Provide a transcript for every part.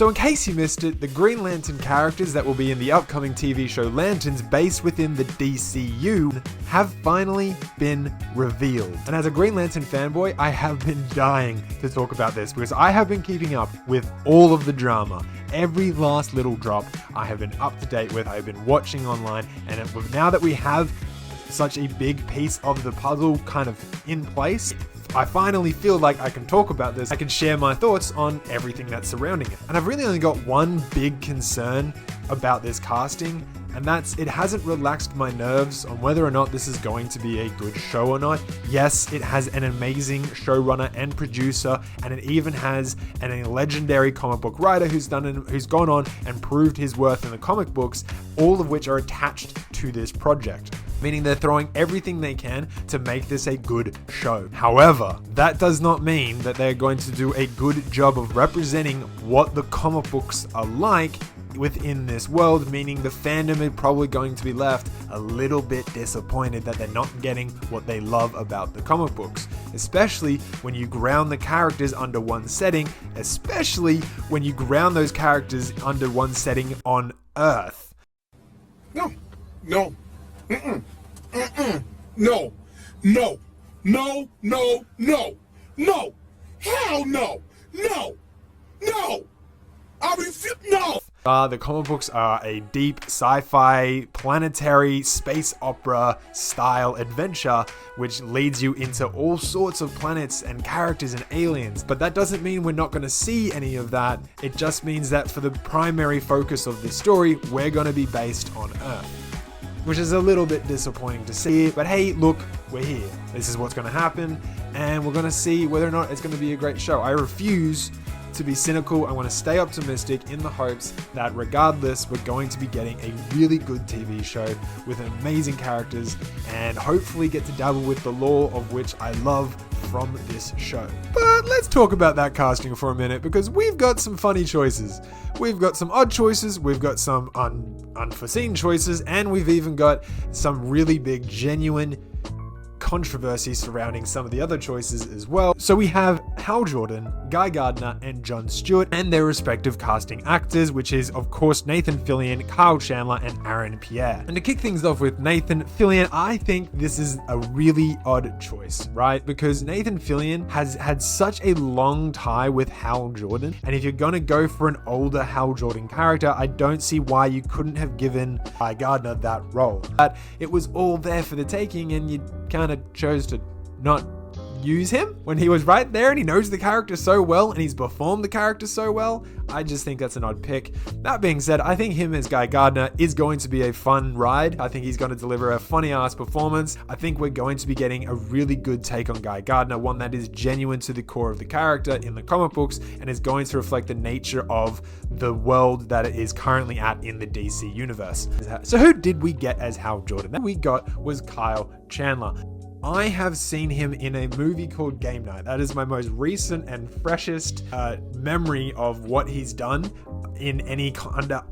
So in case you missed it, the Green Lantern characters that will be in the upcoming TV show Lanterns based within the DCU have finally been revealed. And as a Green Lantern fanboy, I have been dying to talk about this because I have been keeping up with all of the drama. Every last little drop I have been up to date with, I have been watching online, and now that we have such a big piece of the puzzle kind of in place, I finally feel like I can talk about this. I can share my thoughts on everything that's surrounding it. And I've really only got one big concern about this casting, and that's it hasn't relaxed my nerves on whether or not this is going to be a good show or not. Yes, it has an amazing showrunner and producer, and it even has a legendary comic book writer who's gone on and proved his worth in the comic books, all of which are attached to this project. Meaning they're throwing everything they can to make this a good show. However, that does not mean that they're going to do a good job of representing what the comic books are like within this world, meaning the fandom is probably going to be left a little bit disappointed that they're not getting what they love about the comic books, especially when you ground the characters under one setting, especially when you ground those characters under one setting on Earth. No. Mm-mm. No. Hell no. No. I refuse. No. The comic books are a deep sci-fi, planetary, space opera style adventure which leads you into all sorts of planets and characters and aliens. But that doesn't mean we're not going to see any of that. It just means that for the primary focus of this story, we're going to be based on Earth, which is a little bit disappointing to see. But hey, look, we're here. This is what's going to happen, and we're going to see whether or not it's going to be a great show. I refuse to be cynical. I want to stay optimistic in the hopes that regardless, we're going to be getting a really good TV show with amazing characters and hopefully get to dabble with the lore of which I love from this show. But let's talk about that casting for a minute, because we've got some funny choices. We've got some odd choices, we've got some unforeseen choices, and we've even got some really big, genuine controversy surrounding some of the other choices as well. So we have Hal Jordan, Guy Gardner, and Jon Stewart, and their respective casting actors, which is of course Nathan Fillion, Kyle Chandler, and Aaron Pierre. And to kick things off with Nathan Fillion, I think this is a really odd choice, right? Because Nathan Fillion has had such a long tie with Hal Jordan, and if you're gonna go for an older Hal Jordan character, I don't see why you couldn't have given Guy Gardner that role. But it was all there for the taking, and you kind of chose to not use him when he was right there and he knows the character so well and he's performed the character so well. I just think that's an odd pick. That being said, I think him as Guy Gardner is going to be a fun ride. I think he's going to deliver a funny ass performance. I think we're going to be getting a really good take on Guy Gardner, one that is genuine to the core of the character in the comic books and is going to reflect the nature of the world that it is currently at in the DC universe. So who did we get as Hal Jordan? That we got was Kyle Chandler. I have seen him in a movie called Game Night. That is my most recent and freshest memory of what he's done in any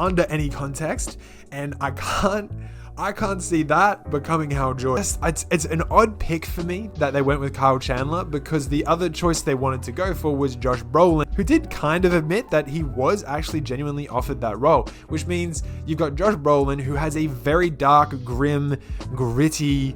under any context, and I can't see that becoming Hal Jordan. It's an odd pick for me that they went with Kyle Chandler, because the other choice they wanted to go for was Josh Brolin, who did kind of admit that he was actually genuinely offered that role, which means you've got Josh Brolin, who has a very dark, grim, gritty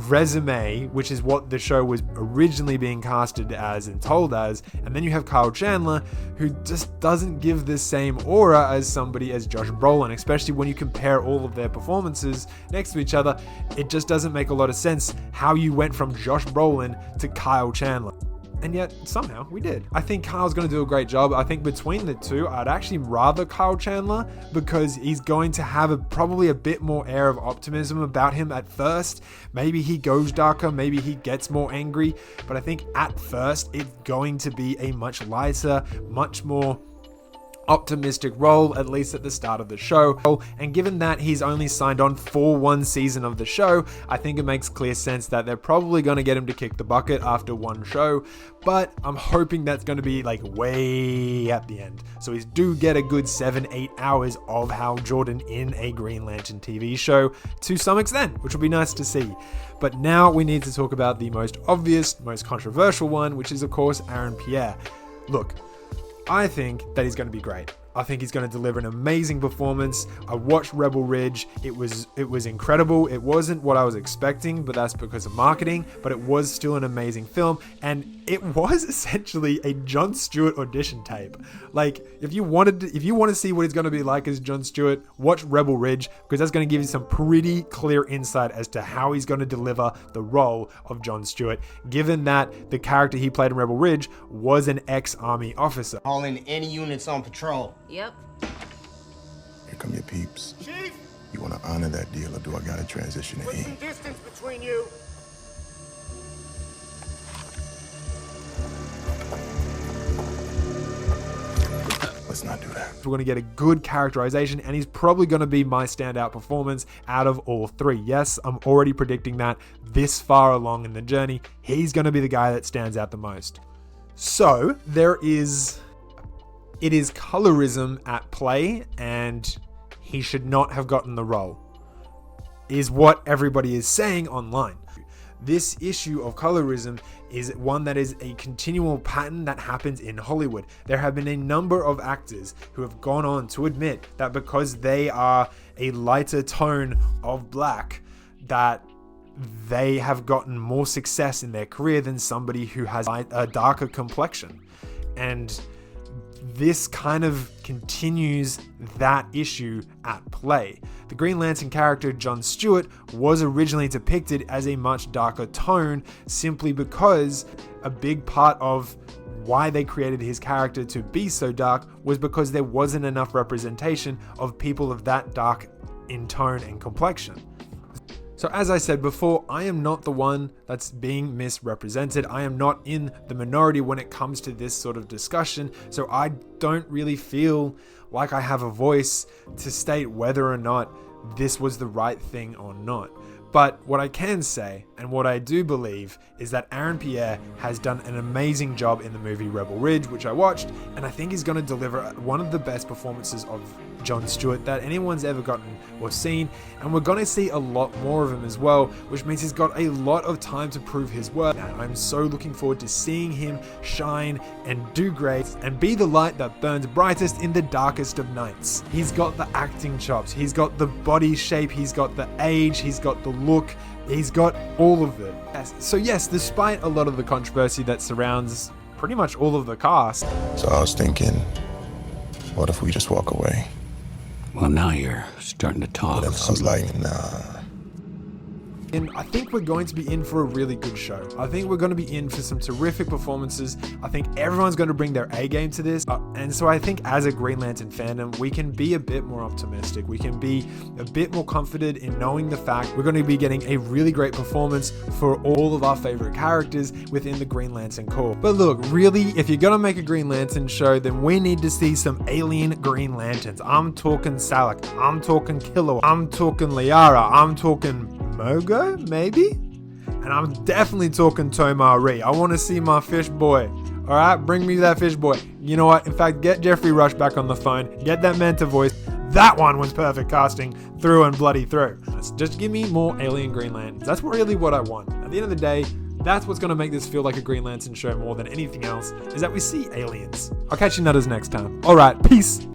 resume, which is what the show was originally being casted as and told as, and then you have Kyle Chandler, who just doesn't give the same aura as somebody as Josh Brolin, especially when you compare all of their performances next to each other. It just doesn't make a lot of sense how you went from Josh Brolin to Kyle Chandler. And yet, somehow, we did. I think Kyle's going to do a great job. I think between the two, I'd actually rather Kyle Chandler, because he's going to have probably a bit more air of optimism about him at first. Maybe he goes darker, maybe he gets more angry, but I think at first, it's going to be a much lighter, much more optimistic role, at least at the start of the show. And given that he's only signed on for one season of the show, I think it makes clear sense that they're probably going to get him to kick the bucket after one show, but I'm hoping that's going to be like way at the end. So we do get a good 7-8 hours of Hal Jordan in a Green Lantern TV show to some extent, which will be nice to see. But now we need to talk about the most obvious, most controversial one, which is of course Aaron Pierre. Look, I think that he's going to be great. I think he's going to deliver an amazing performance. I watched Rebel Ridge. It was incredible. It wasn't what I was expecting, but that's because of marketing, but it was still an amazing film. And it was essentially a Jon Stewart audition tape. Like, if you want to see what he's going to be like as Jon Stewart, watch Rebel Ridge, because that's going to give you some pretty clear insight as to how he's going to deliver the role of Jon Stewart, given that the character he played in Rebel Ridge was an ex-army officer. Call in any units on patrol. Yep. Here come your peeps. Chief, You want to honor that deal, or do I gotta transition to put E? some distance between you. Let's not do that. We're going to get a good characterization, and he's probably going to be my standout performance out of all three. Yes, I'm already predicting that this far along in the journey, he's going to be the guy that stands out the most. So it is colorism at play, and he should not have gotten the role, is what everybody is saying online. This issue of colorism is one that is a continual pattern that happens in Hollywood. There have been a number of actors who have gone on to admit that because they are a lighter tone of black, that they have gotten more success in their career than somebody who has a darker complexion. And this kind of continues that issue at play. The Green Lantern character Jon Stewart was originally depicted as a much darker tone simply because a big part of why they created his character to be so dark was because there wasn't enough representation of people of that dark in tone and complexion. So as I said before, I am not the one that's being misrepresented. I am not in the minority when it comes to this sort of discussion. So I don't really feel like I have a voice to state whether or not this was the right thing or not. But what I can say, and what I do believe, is that Pierre has done an amazing job in the movie Rebel Ridge, which I watched, and I think he's going to deliver one of the best performances of Jon Stewart that anyone's ever gotten or seen, and we're going to see a lot more of him as well, which means he's got a lot of time to prove his worth, and I'm so looking forward to seeing him shine and do great and be the light that burns brightest in the darkest of nights. He's got the acting chops, he's got the body shape, he's got the age, he's got the look, he's got all of it. So yes, despite a lot of the controversy that surrounds pretty much all of the cast. So I was thinking, what if we just walk away? Well, now you're starting to talk. What if I was like, nah. And I think we're going to be in for a really good show. I think we're going to be in for some terrific performances. I think everyone's going to bring their A game to this. And so I think as a Green Lantern fandom, we can be a bit more optimistic. We can be a bit more confident in knowing the fact we're going to be getting a really great performance for all of our favorite characters within the Green Lantern Corps. But look, really, if you're going to make a Green Lantern show, then we need to see some alien Green Lanterns. I'm talking Salak, I'm talking Killer, I'm talking Liara, I'm talking Mogo, maybe? And I'm definitely talking Tomari. I want to see my fish boy. Alright, bring me that fish boy. You know what? In fact, get Jeffrey Rush back on the phone. Get that Manta voice. That one was perfect casting through and bloody through. Just give me more alien Green Lanterns. That's really what I want. At the end of the day, that's what's going to make this feel like a Green Lantern show more than anything else, is that we see aliens. I'll catch you nutters next time. Alright, peace.